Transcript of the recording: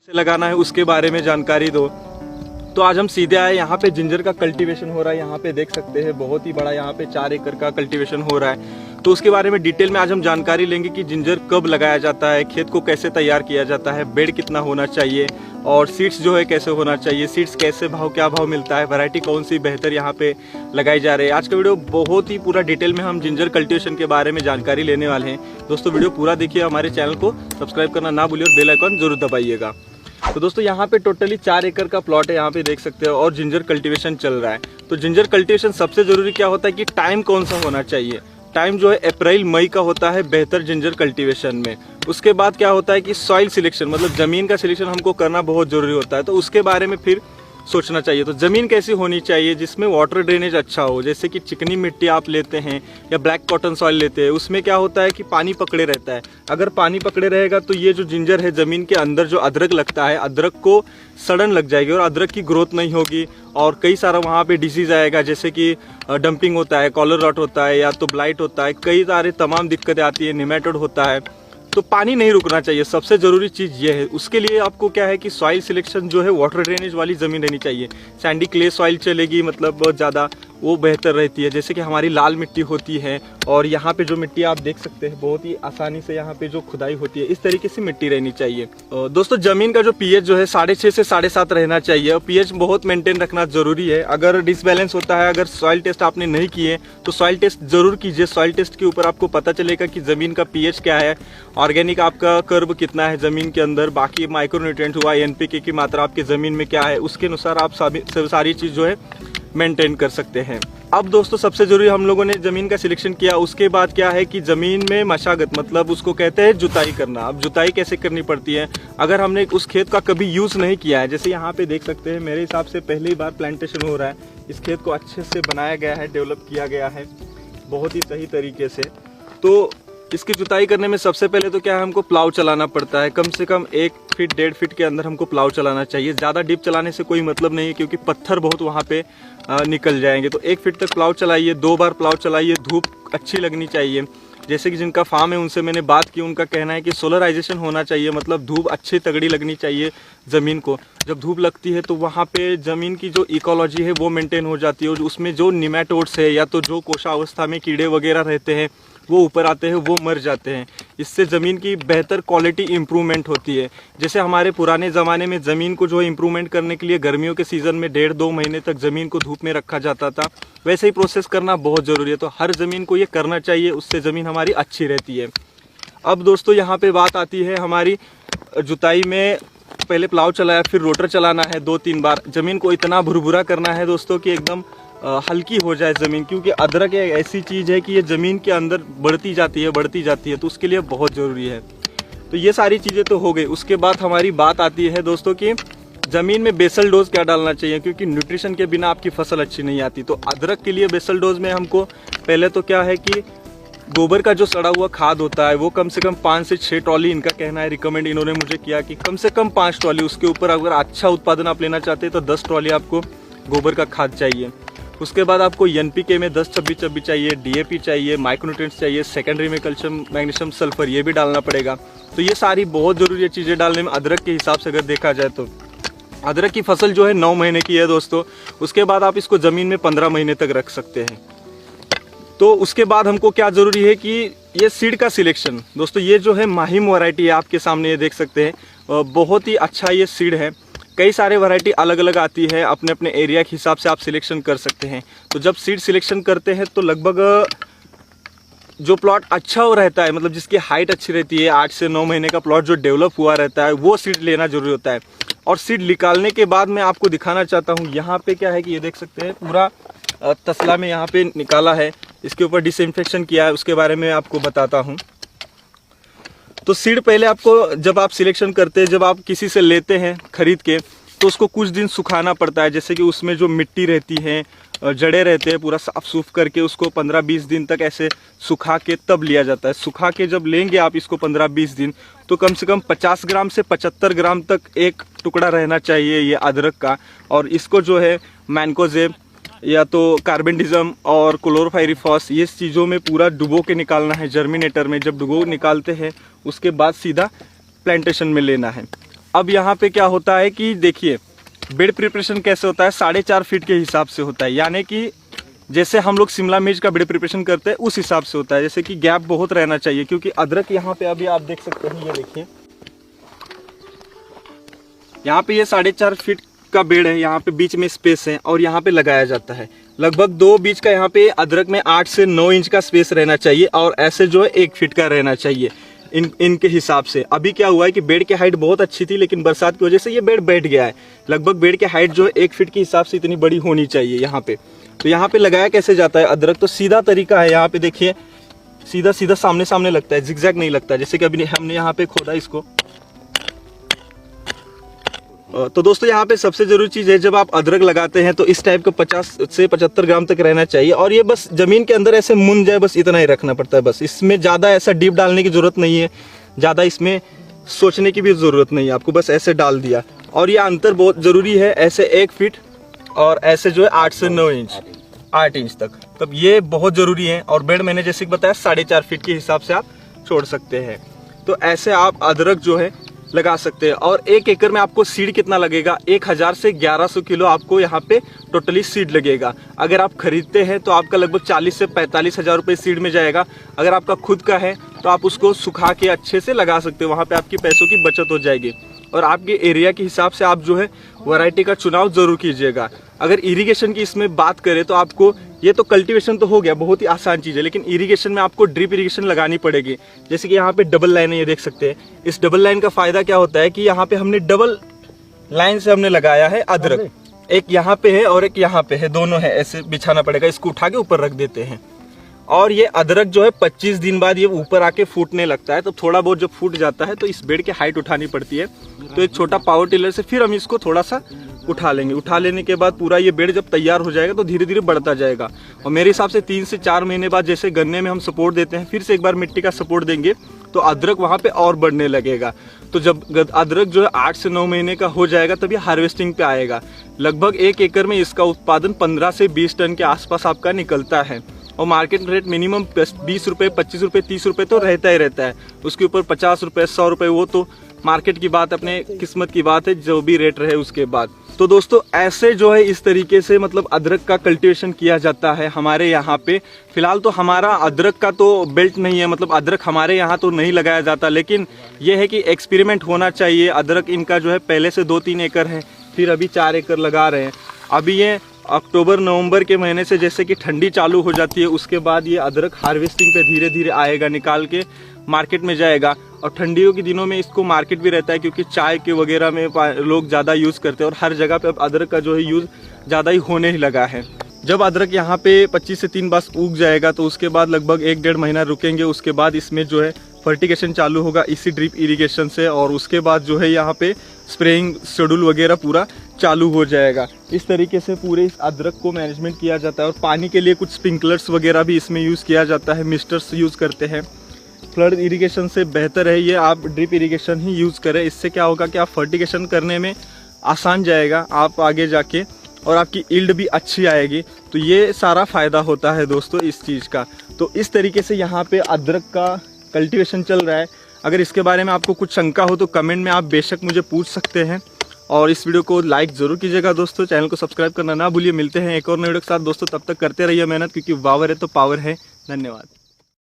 कैसे लगाना है उसके बारे में जानकारी दो। तो आज हम सीधे आए, यहाँ पे जिंजर का कल्टीवेशन हो रहा है। यहाँ पे देख सकते हैं बहुत ही बड़ा यहाँ पे 4 एकड़ का कल्टीवेशन हो रहा है। तो उसके बारे में डिटेल में आज हम जानकारी लेंगे कि जिंजर कब लगाया जाता है, खेत को कैसे तैयार किया जाता है, बेड कितना होना चाहिए और सीड्स जो है कैसे होना चाहिए, सीड्स कैसे क्या भाव मिलता है, वैरायटी कौन सी बेहतर यहाँ पे लगाई जा रही है। आज का वीडियो बहुत ही पूरा डिटेल में हम जिंजर कल्टीवेशन के बारे में जानकारी लेने वाले हैं। दोस्तों वीडियो पूरा देखिए, हमारे चैनल को सब्सक्राइब करना ना भूलिए और बेल आइकन जरूर दबाइएगा। तो दोस्तों यहाँ पे टोटली 4 एकड़ का प्लॉट है, यहाँ पे देख सकते हो, और जिंजर कल्टीवेशन चल रहा है। तो जिंजर कल्टीवेशन सबसे जरूरी क्या होता है कि टाइम कौन सा होना चाहिए। टाइम जो है अप्रैल मई का होता है बेहतर जिंजर कल्टीवेशन में। उसके बाद क्या होता है कि सॉइल सिलेक्शन, मतलब ज़मीन का सिलेक्शन हमको करना बहुत ज़रूरी होता है। तो उसके बारे में फिर सोचना चाहिए। तो ज़मीन कैसी होनी चाहिए जिसमें वाटर ड्रेनेज अच्छा हो, जैसे कि चिकनी मिट्टी आप लेते हैं या ब्लैक कॉटन सॉइल लेते हैं, उसमें क्या होता है कि पानी पकड़े रहता है। अगर पानी पकड़े रहेगा तो ये जो जिंजर है, ज़मीन के अंदर जो अदरक लगता है, अदरक को सड़न लग जाएगी और अदरक की ग्रोथ नहीं होगी और कई सारा वहाँ पे डिसीज़ आएगा, जैसे कि डंपिंग होता है, कॉलर रॉट होता है या तो ब्लाइट होता है, कई सारे तमाम दिक्कतें आती है, निमेटोड होता है। तो पानी नहीं रुकना चाहिए, सबसे ज़रूरी चीज़ ये है। उसके लिए आपको क्या है कि सॉइल सिलेक्शन जो है वाटर ड्रेनेज वाली ज़मीन रहनी चाहिए। सैंडी क्ले सॉइल चलेगी, मतलब बहुत ज़्यादा वो बेहतर रहती है। जैसे कि हमारी लाल मिट्टी होती है और यहाँ पे जो मिट्टी आप देख सकते हैं बहुत ही आसानी से यहाँ पे जो खुदाई होती है, इस तरीके से मिट्टी रहनी चाहिए। दोस्तों ज़मीन का जो पीएच जो है 6.5 से 7.5 रहना चाहिए और पीएच बहुत मेंटेन रखना जरूरी है। अगर डिसबैलेंस होता है, अगर सॉइल टेस्ट आपने नहीं किए तो सॉइल टेस्ट जरूर कीजिए। सॉइल टेस्ट के ऊपर आपको पता चलेगा कि ज़मीन का पीएच क्या है, ऑर्गेनिक आपका कर्व कितना है ज़मीन के अंदर, बाकी माइक्रोन्यूट्रिएंट हुआ, एनपीके की मात्रा आपके ज़मीन में क्या है, उसके अनुसार आप सारी चीज़ जो है मेंटेन कर सकते हैं। अब दोस्तों सबसे जरूरी, हम लोगों ने ज़मीन का सिलेक्शन किया, उसके बाद क्या है कि ज़मीन में मशागत, मतलब उसको कहते हैं जुताई करना। अब जुताई कैसे करनी पड़ती है अगर हमने उस खेत का कभी यूज़ नहीं किया है। जैसे यहाँ पे देख सकते हैं, मेरे हिसाब से पहली बार प्लांटेशन हो रहा है। इस खेत को अच्छे से बनाया गया है, डेवलप किया गया है बहुत ही सही तरीके से। तो इसकी जुताई करने में सबसे पहले तो क्या है, हमको प्लाव चलाना पड़ता है। कम से कम 1 फीट 1.5 फीट के अंदर हमको प्लाव चलाना चाहिए। ज़्यादा डीप चलाने से कोई मतलब नहीं है क्योंकि पत्थर बहुत वहाँ पे निकल जाएंगे। तो 1 फीट तक प्लाव चलाइए, 2 बार प्लाव चलाइए। धूप अच्छी लगनी चाहिए। जैसे कि जिनका फार्म है उनसे मैंने बात की, उनका कहना है कि सोलराइजेशन होना चाहिए, मतलब धूप अच्छी तगड़ी लगनी चाहिए ज़मीन को। जब धूप लगती है तो वहाँ पे ज़मीन की जो इकोलॉजी है वो मेंटेन हो जाती है और उसमें जो निमेटोड्स है या तो जो कोशावस्था में कीड़े वगैरह रहते हैं वो ऊपर आते हैं, वो मर जाते हैं। इससे ज़मीन की बेहतर क्वालिटी इम्प्रूवमेंट होती है। जैसे हमारे पुराने ज़माने में ज़मीन को जो है इम्प्रूवमेंट करने के लिए गर्मियों के सीज़न में 1.5-2 महीने तक ज़मीन को धूप में रखा जाता था, वैसे ही प्रोसेस करना बहुत ज़रूरी है। तो हर ज़मीन को ये करना चाहिए, उससे ज़मीन हमारी अच्छी रहती है। अब दोस्तों यहाँ पे बात आती है हमारी जुताई में। पहले प्लाव चलाया, फिर रोटर चलाना है 2-3 बार। ज़मीन को इतना भुरभुरा करना है दोस्तों कि एकदम हल्की हो जाए ज़मीन, क्योंकि अदरक एक ऐसी चीज़ है कि ये ज़मीन के अंदर बढ़ती जाती है, तो उसके लिए बहुत ज़रूरी है। तो ये सारी चीज़ें तो हो गई। उसके बाद हमारी बात आती है दोस्तों कि ज़मीन में बेसल डोज क्या डालना चाहिए, क्योंकि न्यूट्रिशन के बिना आपकी फसल अच्छी नहीं आती। तो अदरक के लिए बेसल डोज में हमको पहले तो क्या है कि गोबर का जो सड़ा हुआ खाद होता है वो कम से कम 5 से 6 ट्रॉली, इनका कहना है, रिकमेंड इन्होंने मुझे किया कि कम से कम 5 ट्रॉली। उसके ऊपर अगर अच्छा उत्पादन आप लेना चाहते हैं तो 10 ट्रॉली आपको गोबर का खाद चाहिए। उसके बाद आपको एनपीके में 10-26-26 चाहिए, डीएपी चाहिए, माइक्रोन्यूट्रिएंट्स चाहिए, सेकेंडरी में कैल्शियम, मैग्नीशियम, सल्फर, ये भी डालना पड़ेगा। तो ये सारी बहुत ज़रूरी चीज़ें डालने में। अदरक के हिसाब से अगर देखा जाए तो अदरक की फसल जो है 9 महीने की है दोस्तों। उसके बाद आप इसको ज़मीन में 15 महीने तक रख सकते हैं। तो उसके बाद हमको क्या ज़रूरी है कि ये सीड का सिलेक्शन। दोस्तों ये जो है माहिम वैरायटी है, आपके सामने ये देख सकते हैं, बहुत ही अच्छा ये सीड है। कई सारे वैरायटी अलग अलग आती है, अपने अपने एरिया के हिसाब से आप सिलेक्शन कर सकते हैं। तो जब सीड सिलेक्शन करते हैं तो लगभग जो प्लॉट अच्छा हो रहता है, मतलब जिसकी हाइट अच्छी रहती है, 8 से 9 महीने का प्लॉट जो डेवलप हुआ रहता है, वो सीड लेना जरूरी होता है। और सीड निकालने के बाद मैं आपको दिखाना चाहता हूँ, यहाँ पे क्या है कि ये देख सकते हैं पूरा तसला में यहाँ पे निकाला है, इसके ऊपर डिसइंफेक्शन किया है, उसके बारे में आपको बताता हूँ। तो सीड पहले आपको, जब आप सिलेक्शन करते हैं, जब आप किसी से लेते हैं खरीद के, तो उसको कुछ दिन सुखाना पड़ता है। जैसे कि उसमें जो मिट्टी रहती है, जड़े रहते हैं, पूरा साफ सूफ करके उसको 15-20 दिन तक ऐसे सुखा के तब लिया जाता है। सुखा के जब लेंगे आप इसको 15-20 दिन, तो कम से कम 50 ग्राम से 75 ग्राम तक एक टुकड़ा रहना चाहिए ये अदरक का। और इसको जो है मैनकोजेब या तो कार्बेंडिज्म और क्लोरोफाइरिफॉस, ये चीज़ों में पूरा डुबो के निकालना है जर्मिनेटर में। जब डुबो निकालते हैं उसके बाद सीधा प्लांटेशन में लेना है। अब यहाँ पे क्या होता है कि देखिए बेड प्रिपरेशन कैसे होता है, 4.5 फीट के हिसाब से होता है, यानी कि जैसे हम लोग शिमला मिर्च का बेड प्रिपरेशन करते हैं उस हिसाब से होता है। जैसे कि गैप बहुत रहना चाहिए, क्योंकि अदरक यहाँ पे अभी आप देख सकते हैं, ये देखिए यहाँ पे ये 4.5 फीट का बेड है, यहाँ पे बीच में स्पेस है और यहाँ पे लगाया जाता है। लगभग 2 बीच का यहाँ पे अदरक में 8 से 9 इंच का स्पेस रहना चाहिए और ऐसे जो है 1 फीट का रहना चाहिए इनके हिसाब से। अभी क्या हुआ है कि बेड की हाइट बहुत अच्छी थी, लेकिन बरसात की वजह से ये बेड बैठ गया है। लगभग बेड की हाइट जो है 1 फीट के हिसाब से इतनी बड़ी होनी चाहिए यहाँ पे। तो यहाँ पे लगाया कैसे जाता है अदरक, तो सीधा तरीका है, यहाँ पे देखिए सीधा सीधा सामने सामने लगता है, जिगजैग नहीं लगता। जैसे कि अभी हमने यहाँ पे खोदा इसको। तो दोस्तों यहाँ पे सबसे जरूरी चीज़ है, जब आप अदरक लगाते हैं तो इस टाइप का 50 से 75 ग्राम तक रहना चाहिए और ये बस जमीन के अंदर ऐसे मुन जाए, बस इतना ही रखना पड़ता है। बस इसमें ज़्यादा ऐसा डीप डालने की ज़रूरत नहीं है, ज़्यादा इसमें सोचने की भी ज़रूरत नहीं है, आपको बस ऐसे डाल दिया। और ये अंतर बहुत ज़रूरी है, ऐसे 1 फीट और ऐसे जो है 8 से 9 इंच 8 इंच तक, तब ये बहुत ज़रूरी है। और बेड मैंने जैसे बताया 4.5 फीट के हिसाब से आप छोड़ सकते हैं। तो ऐसे आप अदरक जो है लगा सकते हैं। और 1 एकड़ में आपको सीड कितना लगेगा, 1000 से 1100 किलो आपको यहाँ पे टोटली सीड लगेगा। अगर आप खरीदते हैं तो आपका लगभग 40 से 45 हज़ार रुपये सीड में जाएगा। अगर आपका खुद का है तो आप उसको सुखा के अच्छे से लगा सकते हो, वहाँ पे आपकी पैसों की बचत हो जाएगी। और आपके एरिया के हिसाब से आप जो है वैरायटी का चुनाव जरूर कीजिएगा। अगर इरिगेशन की इसमें बात करें तो आपको, ये तो कल्टीवेशन तो हो गया, बहुत ही आसान चीज़ है, लेकिन इरिगेशन में आपको ड्रिप इरिगेशन लगानी पड़ेगी। जैसे कि यहाँ पे डबल लाइन है, ये देख सकते हैं। इस डबल लाइन का फायदा क्या होता है कि यहाँ पे हमने डबल लाइन से हमने लगाया है अदरक, एक यहाँ पे है और एक यहाँ पे है, दोनों है, ऐसे बिछाना पड़ेगा, इसको उठा के ऊपर रख देते हैं। और ये अदरक जो है 25 दिन बाद ये ऊपर आके फूटने लगता है। तो थोड़ा बहुत जब फूट जाता है तो इस बेड की हाइट उठानी पड़ती है। तो एक छोटा पावर टिलर से फिर हम इसको थोड़ा सा उठा लेंगे। उठा लेने के बाद पूरा ये बेड जब तैयार हो जाएगा तो धीरे धीरे बढ़ता जाएगा। और मेरे हिसाब से 3 से 4 महीने बाद जैसे गन्ने में हम सपोर्ट देते हैं, फिर से एक बार मिट्टी का सपोर्ट देंगे तो अदरक वहाँ पे और बढ़ने लगेगा। तो जब अदरक जो है 8 से 9 महीने का हो जाएगा तब ये हार्वेस्टिंग पे आएगा। लगभग 1 एकड़ में इसका उत्पादन 15 से 20 टन के आसपास आपका निकलता है। और मार्केट रेट मिनिमम 20 रुपये, 25 रुपये, 30 रुपये तो रहता ही रहता है। उसके ऊपर 50 रुपये, 100 रुपये, वो तो मार्केट की बात, अपने किस्मत की बात है, जो भी रेट रहे उसके बाद। तो दोस्तों ऐसे जो है इस तरीके से मतलब अदरक का कल्टीवेशन किया जाता है हमारे यहाँ पे। फिलहाल तो हमारा अदरक का तो बेल्ट नहीं है, मतलब अदरक हमारे यहाँ तो नहीं लगाया जाता, लेकिन ये है कि एक्सपेरिमेंट होना चाहिए। अदरक इनका जो है पहले से 2-3 एकड़ है, फिर अभी 4 एकड़ लगा रहे हैं। अभी ये अक्टूबर नवंबर के महीने से जैसे कि ठंडी चालू हो जाती है, उसके बाद ये अदरक हार्वेस्टिंग पे धीरे धीरे आएगा, निकाल के मार्केट में जाएगा। और ठंडियों के दिनों में इसको मार्केट भी रहता है, क्योंकि चाय के वगैरह में लोग ज़्यादा यूज़ करते हैं और हर जगह पे अब अदरक का जो है यूज़ ज़्यादा ही होने ही लगा है। जब अदरक यहाँ पे 25 से 3 बार उग जाएगा तो उसके बाद लगभग 1-1.5 महीना रुकेंगे। उसके बाद इसमें जो है फर्टिगेशन चालू होगा इसी ड्रिप इरिगेशन से, और उसके बाद जो है यहाँ पे स्प्रेइंग शेड्यूल वगैरह पूरा चालू हो जाएगा। इस तरीके से पूरे इस अदरक को मैनेजमेंट किया जाता है। और पानी के लिए कुछ स्प्रिंकलर्स वगैरह भी इसमें यूज़ किया जाता है, मिस्टर्स यूज़ करते हैं। फ्लड इरिगेशन से बेहतर है ये आप ड्रिप इरिगेशन ही यूज़ करें। इससे क्या होगा कि आप फर्टिगेशन करने में आसान जाएगा आप आगे जाके, और आपकी ईल्ड भी अच्छी आएगी। तो ये सारा फ़ायदा होता है दोस्तों इस चीज़ का। तो इस तरीके से यहाँ पे अदरक का कल्टीवेशन चल रहा है। अगर इसके बारे में आपको कुछ शंका हो तो कमेंट में आप बेशक मुझे पूछ सकते हैं। और इस वीडियो को लाइक ज़रूर कीजिएगा दोस्तों, चैनल को सब्सक्राइब करना ना भूलिए। मिलते हैं एक और नए वीडियो के साथ दोस्तों, तब तक करते रहिए मेहनत, क्योंकि पावर है तो पावर है। धन्यवाद।